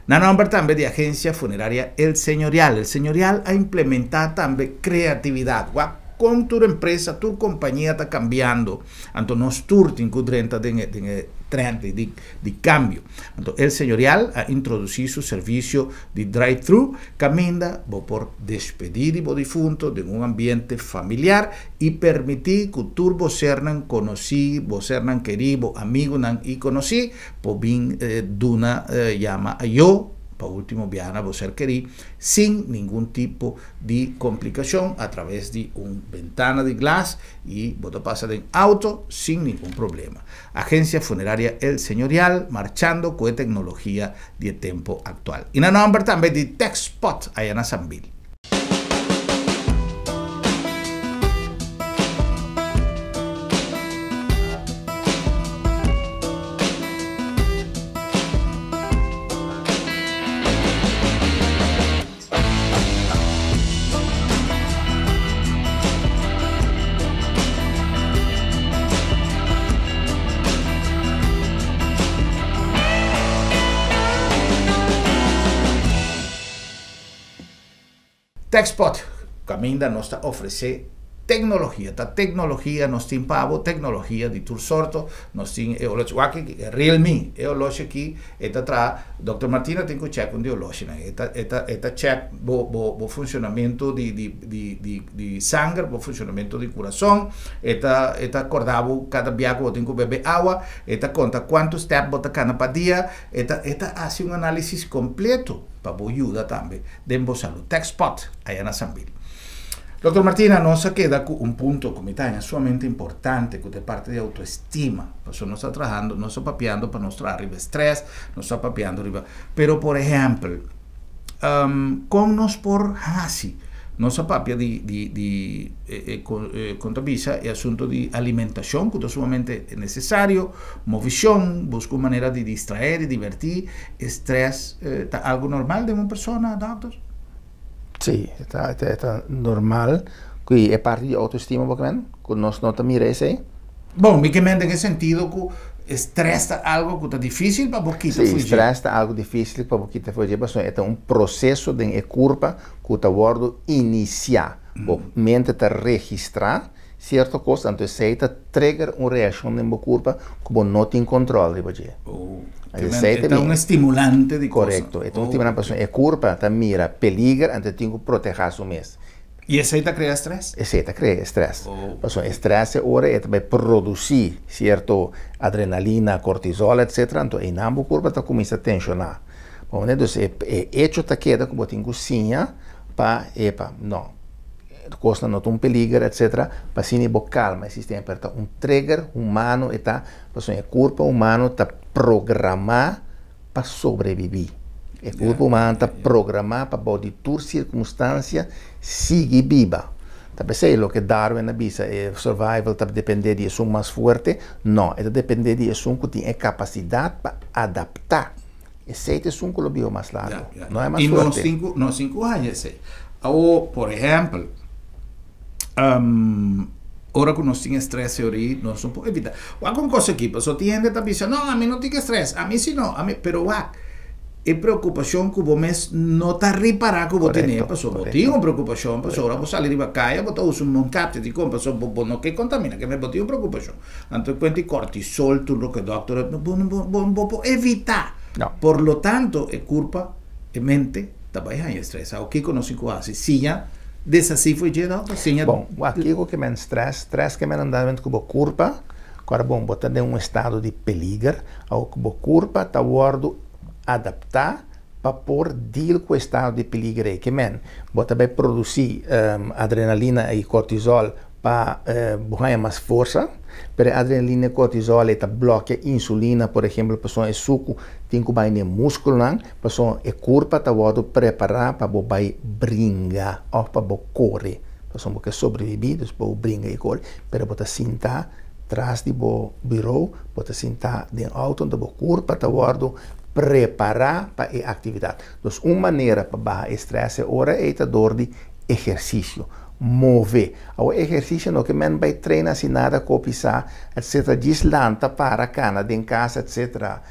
Speaker 1: Na nombre também de agência funerária El Señorial. El Señorial ha implementado também criatividade. Com tua empresa, tua companhia está cambiando. Então, nós turtim com de trend de cambio. Então, El Señorial ha introducido seu serviço de drive-thru, que ainda por despedir o difunto de um ambiente familiar e permitir que tu sernan conheci, sernan querido, amigo e conheci, por vir duna llama a eu, para último viana você querer, sem nenhum tipo de complicação, através de uma ventana de glass e você passa em auto sem nenhum problema. Agência funerária El Señorial, marchando com a tecnologia de tempo atual. E na nome também de TechSpot, aí na Sanville. TechSpot, Caminda nos está oferecendo tecnologia. A tecnologia nos tem pavo, tecnologia de tur sorto, nos tem aqui, Realme, eu aqui, eta tra, Dr. Martina tem que check onde eu loche, eta check o funcionamento de sangue, o funcionamento de coração, eta acordava cada dia que eu tenho que beber água, eta conta quantos steps bota cada para dia, eta faz um análise completo para ajudar também de saúde. TechSpot, aí na Sanville. Dr. Martina, nos queda un punto como está sumamente importante, que es parte de autoestima. Pues no está trabajando, no está papeando para nuestro arriba estrés, no está papeando arriba. Pero, por ejemplo, con nos por así, nossa papia contabiliza el asunto de alimentación, que es sumamente necesario, movición, buscar manera de distraer y divertir, estrés, algo normal de una persona, doctor?
Speaker 2: Sim, está normal, que é parte de autoestima, que nós não miramos isso.
Speaker 1: Bom, me em que sentido que estresse é algo que está difícil para você fugir?
Speaker 2: Sim, estresse é algo difícil para você fugir, mas é um processo de curva que está a iniciar. A mente está registrar certa coisa, então você está trigger uma reação na curva que você não tem controle.
Speaker 1: É um estimulante de coisa.
Speaker 2: Correto. Então, uma pessoa é curva, está mira peligro, então tem que proteger o mês.
Speaker 1: E essa aí cria estresse?
Speaker 2: Essa aí cria estresse. O estresse agora vai produzir certo adrenalina, cortisol, etc. Então, em ambos curva está começando a tensionar. Bom, então, é hecho está queda como tem que sinha para, não. Costa não tem peligro, etc. Para sim calma, existe um trigger humano, está, a curva humana está programada para sobreviver. A curva humana está programada para poder toda circunstância seguir viva. Talvez o que Darwin avisa, survival está depender de um mais forte, não, é depender de um que tem a capacidade para adaptar. Esse é um que o mais largo, não é mais forte.
Speaker 1: E nos 5 anos, ou, por exemplo, ora que nós temos estresse aí, nós não podemos evitar. Alguma coisa aqui, a pessoa tiende a dizer, não, a mim não tem estresse, a mim sim não, pero é preocupação que você não está reparando que você tem, pessoa, tem uma preocupação, pessoa, você sair de caia, você usa um capte de compra, pessoa, não que contamina, que me botou uma preocupação. Então, quando cortisol, tudo que o doutor, não evitar. Por lo tanto, é culpa, é mente, também é estresse. O que nós fazemos? Sim, dessa foi gerado, sim.
Speaker 2: Bom, aqui o que me estresse que me andava com a curva, agora bom, botar em um estado de peligro, ou com a curva está guardo adaptar para pôr deal com o estado de peligro que men, botar vai produzir adrenalina e cortisol para ganhar mais força, pero adrenalina e cortisol está bloqueia insulina, por exemplo, pessoa é suco, tem que vai no músculo, pessoa é curva, está guardo preparar para vai brincar ou para correr. Então, você sobrevive, depois brinca e corre, pero você sentar atrás do bureau, você sentar dentro do auto, do corpo, para guardo preparar para a atividade. Então, uma maneira para baixar estresse é a dor de exercício. Mover. O exercício não que men vai treinar se nada copisar, etc. Deslanta para cana em casa, etc.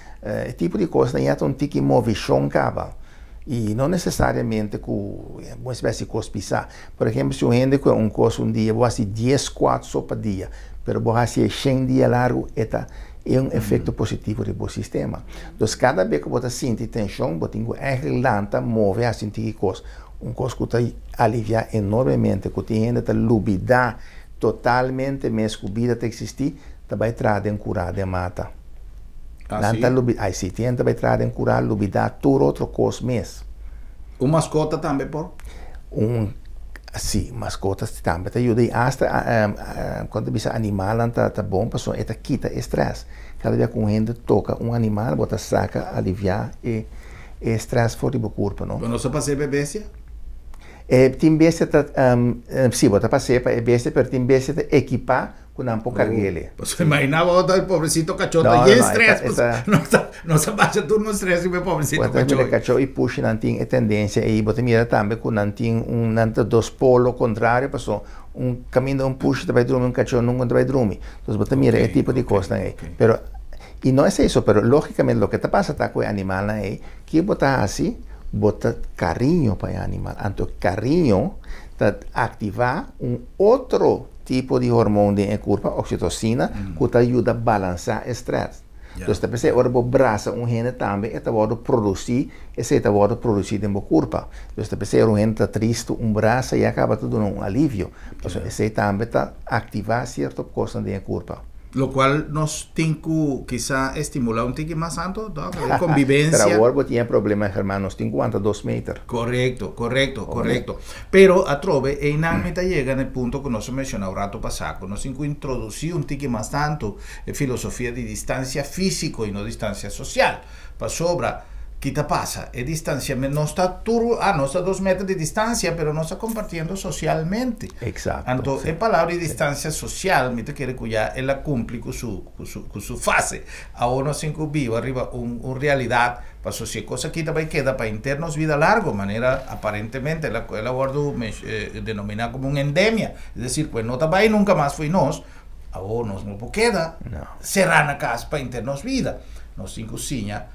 Speaker 2: Tipo de coisa não é um tique movição cabal. E não necessariamente com uma espécie de cospiçar. Por exemplo, se o gente com um coisa um dia, vou fazer 10 squats só para dia, mas vou fazer 100 dias largo, é um efeito positivo do sistema. Então, cada vez que você sente tensão, você tem que lenta, mover, assim, que coisa. Um coisa que te alivia enormemente, que te ainda lubidar totalmente, mesmo que a vida te existir, te vai trazer em curar de mata. Sim, te vai trazer em curar, lubidar, tudo outro coisa mesmo.
Speaker 1: Uma mascota também, por?
Speaker 2: Sim, mascotas também te ajuda. Hasta quando você animal está bom, pessoa, ele quita estresse. Cada vez que um gente toca um animal, você saca, aliviar e estresse fora do corpo, não?
Speaker 1: Quando você passa bebê,
Speaker 2: tem bestia, sim, você passa para bestia, mas tem bestia equipar com um pouco carguele.
Speaker 1: Você imaginava o pobrecito cachorro e estresse, não se baixa tudo no estresse o pobrecito cachorro.
Speaker 2: Cachorro e puxa não tem a tendência e você mira também que não tem dois polos contrários, pessoal. Caminho puxa vai dormir, cachorro não vai dormir. Então você mira esse tipo de coisa aí. Pero e não é isso, pero logicamente o que te passa com o animal é que você assim, bota carinho para o animal. Então carinho te ativa outro tipo de hormônio de corpo, oxitocina, que te ajuda a balançar o estresse. Então, se você ora braça gene também, ele vai produzir, esse vai produzir no corpo. Então, se você gene está triste, braço e acaba tudo um alívio. Então, esse também está ativar certas coisas no corpo.
Speaker 1: Lo cual nos tem que quizá estimular un tique más santo, de convivencia.
Speaker 2: Pero ahora tiene problemas, hermanos, 52 metros.
Speaker 1: Correcto. Pero a trove, e inalmente llega en el punto que nos mencionó un rato pasado, nos tenemos que introducir un tique más tanto en filosofía de distancia físico y no distancia social. Para sobra, ¿qué te pasa? El distanciamiento no está no está 2 metros de distancia, pero no está compartiendo socialmente.
Speaker 2: Exacto.
Speaker 1: Entonces, sí. La palabra de distancia social, me te quiere que ya él la cumple con su fase. Ahora nos vive arriba una realidad, para si cosa que también queda para internos vida largo, manera aparentemente, la guardo denomina como una endemia. Es decir, pues no está ahí nunca más fue nos, ahora nos no queda, cerrar la casa para internos vida. Nos inclusiña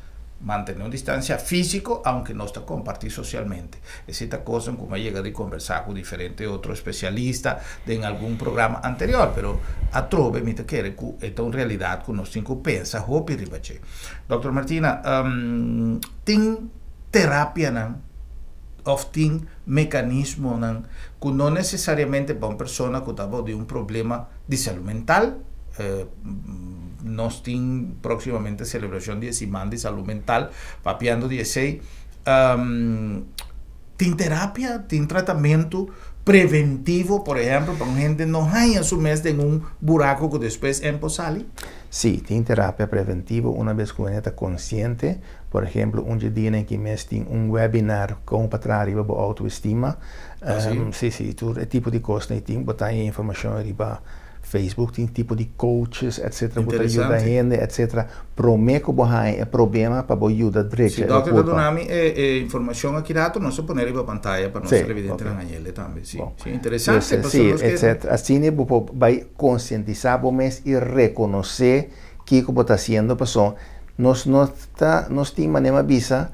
Speaker 1: mantener una distancia físico, aunque no está compartir socialmente. Es esta cosa en como llega de conversar con diferente otro especialista en algún programa anterior, pero a trove me te quiere que esta es una realidad que nos cinco pensa, hopi ribache. Doctor Martina, tin terapia nan, of tin mecanismo nan, que no necesariamente para una persona que está de un problema de salud mental, nos tiene próximamente celebración de Semana de Salud Mental, papiando 16. ¿Tiene terapia? ¿Tiene tratamiento preventivo, por ejemplo, para gente no haya su mes en un buraco que después sale?
Speaker 2: Sí, tiene terapia preventiva una vez que uno está consciente. Por ejemplo, un día en que me tiene un webinar con para arriba de autoestima. Sí, todo el tipo de cosas que tiene, botar información arriba. Facebook tem tipo de coaches, etc. Para ajudar a gente, etc. Promete que você problema para ajudar a dirigir.
Speaker 1: Sim, doutor, donami informação aqui dentro, nós vamos pôr na pantalla para nós televidentes na também. Sim, interessante.
Speaker 2: Sim, etc. Assim, você vai conscientizar você e reconhecer que você está fazendo, pessoal. Nós temos uma visa,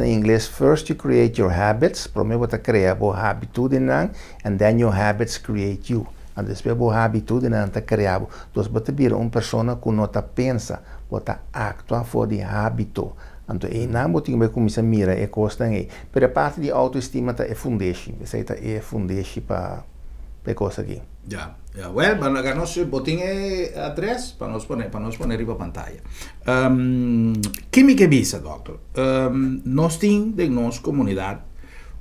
Speaker 2: em inglês, first you create your habits, primeiro você cria a habitude, and then your habits create you. Antes de boa habitude não está criado, então você vira uma pessoa que não pensa, você atua fora de hábito. Então aí não você tem que começar a mirar e costa aí. Mas a parte de autoestima é fundation, isso é fundation para a coisa aqui.
Speaker 1: Já, well, para nós botem adresse para nós poner aí para pantalla. Que me visa, doutor? Nós temos em nossa comunidade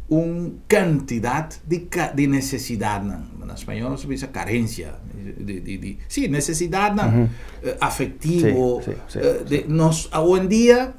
Speaker 1: una cantidad de necesidad, en español se dice carencia, sí, necesidad afectivo.
Speaker 2: Sí.
Speaker 1: Hoy en día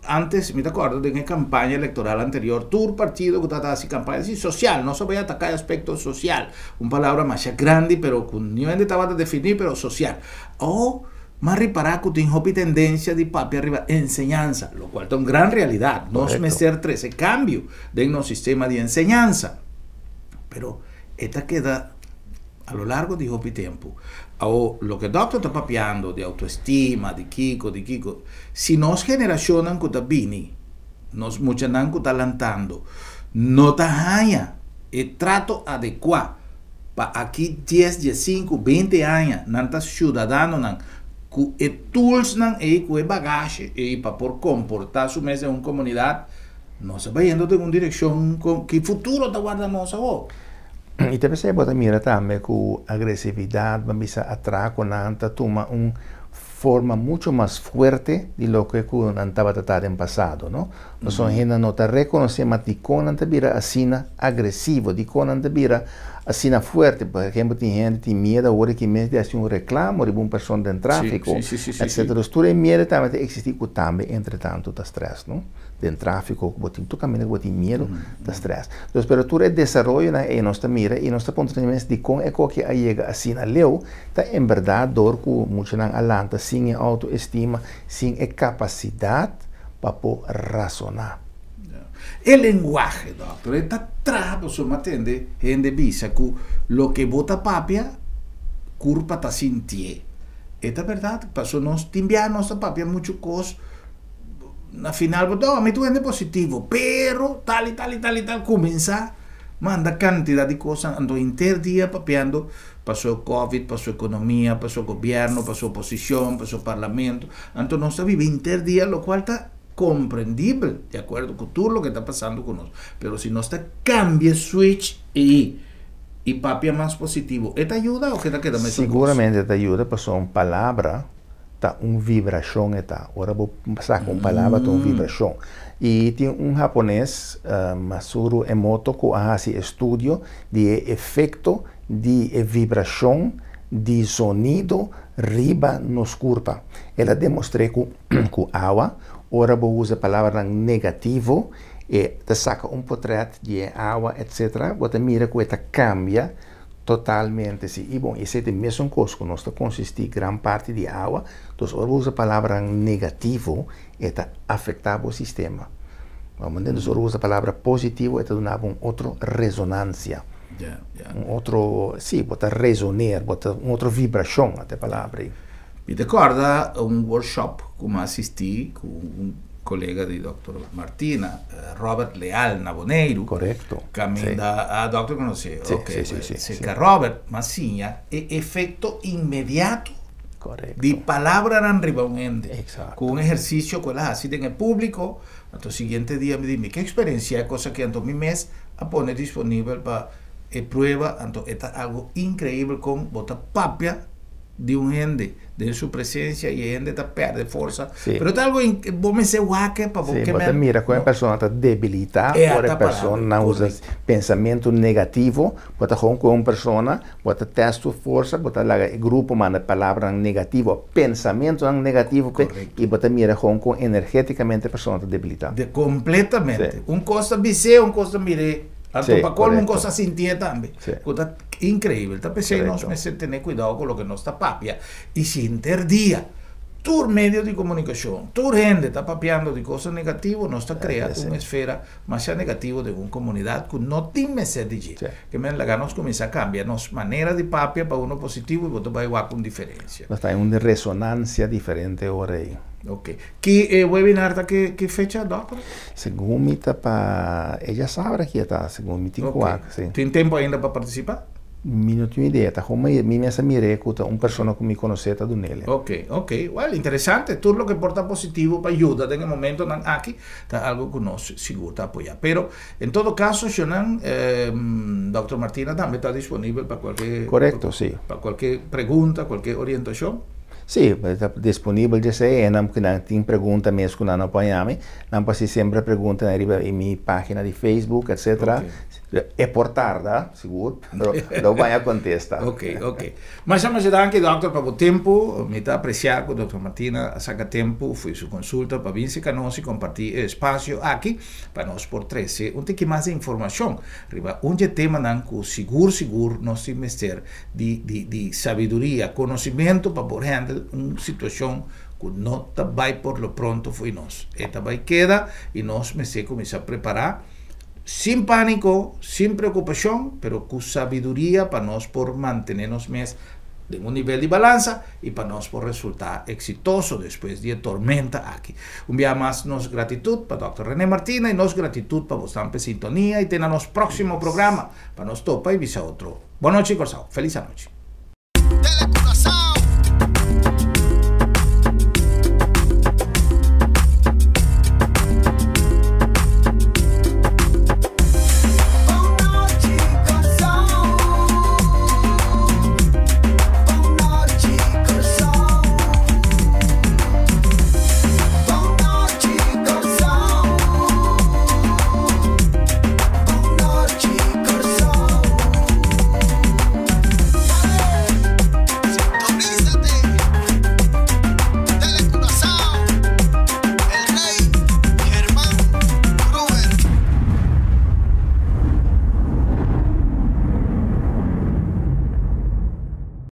Speaker 1: antes, me acuerdo de una campaña electoral anterior, tu partido que estaba así campaña así, social, no se voy a atacar el aspecto social, una palabra más grande, pero con nivel de estaba a definir, pero social. O más reparar que tiene tendencia de papi arriba enseñanza, lo cual es una gran realidad, no es meter 13 cambio de un sistema de enseñanza, pero esta queda a lo largo de tiempo. O lo que el doctor está papiando de autoestima, de Kiko, si nos generacionan que está vini, nos muchas nan que está lantando, no está haya el trato adecuado para aquí 10, 15, 20 años, nantas ciudadanos nan, que tools nan que bagaje para por comportar su mesa en una comunidad, no se va yendo en una dirección con que futuro te guarda no sabor.
Speaker 2: Y te pensé que mira también que agresividad va a atraer con anta toma una forma mucho más fuerte de lo que estaba tratado en pasado, ¿no? Nosotros gente no te reconocemos de con anta vira así agresivo, de con anta vira así fuerte. Por ejemplo, tiene gente que tiene miedo ahora que me hace un reclamo de una persona del tráfico, etc. Tú inmediatamente existe también entre tanto de estrés, ¿no? Del tráfico, tú caminas con miedo de estrés. Entonces, pero tú el desarrollo en nuestra mira y nuestra punto de vista de cómo es que llega así a leo, está en verdad dor que mucho alanta sin autoestima, sin capacidad para poder razonar.
Speaker 1: El lenguaje, doctor, está trapo su matende en de visa que lo que vota papia, curpa ta sintie. Esta verdad, pasó nos timbiar nuestra papia mucho cosas. Al final, a mí tú vendes positivo, pero tal y tal, comienza, manda cantidad de cosas, ando interdía papeando, pasó COVID, pasó economía, pasó gobierno, pasó oposición, pasó parlamento, entonces no se vive interdía, lo cual está comprendible, de acuerdo con todo lo que está pasando con nosotros, pero si no está cambia switch y papia más positivo, ¿esta ayuda o queda más?
Speaker 2: Seguramente te ayuda, pues son palabras, está una vibración, ahora voy a pasar con palabras, está una vibración. Y tiene un japonés, Masuru Emoto, que hace estudio de efecto de vibración de sonido riba nos curpa. Él demostró que agua, ahora voy a usar palabra negativo, te saca un portrait de agua, etc. Vos te mira que esta cambia totalmente, sí. Y bueno, ese mismo cosa no está consiste gran parte de agua, entonces ahora usa palabra negativo, está afectaba el sistema. Vamos a entonces ahora usa palabra positivo, está dando otra resonancia. Un otro, sí, bota resonar, bota otra vibración a esta palabra.
Speaker 1: Me recuerda un workshop como asistí con un colega de Dr. Martina, Robert Leal Naboneiro.
Speaker 2: Correcto.
Speaker 1: Camina a Dr. Conoce.
Speaker 2: Sí.
Speaker 1: Robert Massinha, efecto inmediato.
Speaker 2: Correcto.
Speaker 1: De palabra en arriba un ende.
Speaker 2: Exacto.
Speaker 1: Con un ejercicio que las hacen en el público. Entonces, siguiente día me dime qué experiencia, cosa que entonces mi mes a poner disponible para prueba. Entonces, es algo increíble con bota papia de un ende, de su presencia y el ende está pierde fuerza. Sí. Pero es algo que vos me se guaque para
Speaker 2: que me mira cuando la persona está debilitada o la persona usa pensamiento negativo, bota con una persona, bota testa su fuerza, bota el grupo manda palabra negativo, pensamiento negativo y bota mira con energéticamente persona está debilitada.
Speaker 1: Completamente. Sí. Un cosa viseo, un cosa mire. Para colmo, una cosa sintiera también. Sí. Increíble. Entonces, nos me tener cuidado con lo que no está papia. Y si interdía, tu medio de comunicación, tu gente está papiando de cosas negativas, no está creando una esfera más negativa de una comunidad que no tiene ser de allí. Que me la ganos comienza a cambiar. Nos manera de papia para uno positivo y otro va igual con diferencia.
Speaker 2: Está en una resonancia diferente ahora ahí.
Speaker 1: Ok. ¿Qué webinar está qué fecha, doctor?
Speaker 2: Según mi para ella sabe que está, según mi tiempo.
Speaker 1: Sí. ¿Tiene tiempo ainda para participar?
Speaker 2: No tengo idea, está como mi mesa mire que una persona que me conoce está de él.
Speaker 1: Ok. Well, interesante. Todo lo que porta positivo para ayudar en el momento aquí está algo que nos seguro está apoyar. Pero en todo caso, Shonan, Dr. Martina también está disponible para cualquier.
Speaker 2: Correcto, sí.
Speaker 1: Para cualquier pregunta, cualquier orientación.
Speaker 2: Sim, está disponível já sei, e não tem pergunta mesmo que não apanhamos, não pode sempre pergunta em minha página de Facebook, etc. Okay. É por tarde, seguro, não vai a contestar.
Speaker 1: Ok. Mas estamos danke, doutor, para o tempo, me está apreciado, doutor Martina, saca tempo, foi sua consulta para vir se conosco e compartilhar espaço aqui para nós por 13. Um tem mais informação, onde tema não seguro, nós temos que ter de sabedoria, conhecimento para poder handlar uma situação que não vai por lo pronto foi nós. Esta vai queda e nós me se começar a preparar sin pánico, sin preocupación, pero con sabiduría para nos por mantenernos más en un nivel de balanza y para nos por resultar exitoso después de tormenta aquí. Un día más nos gratitud para Dr. René Martina y nos gratitud para vuestra sintonía y tenemos próximo programa para nos topa y visa otro. Buenas noches, Corsao. Feliz noche.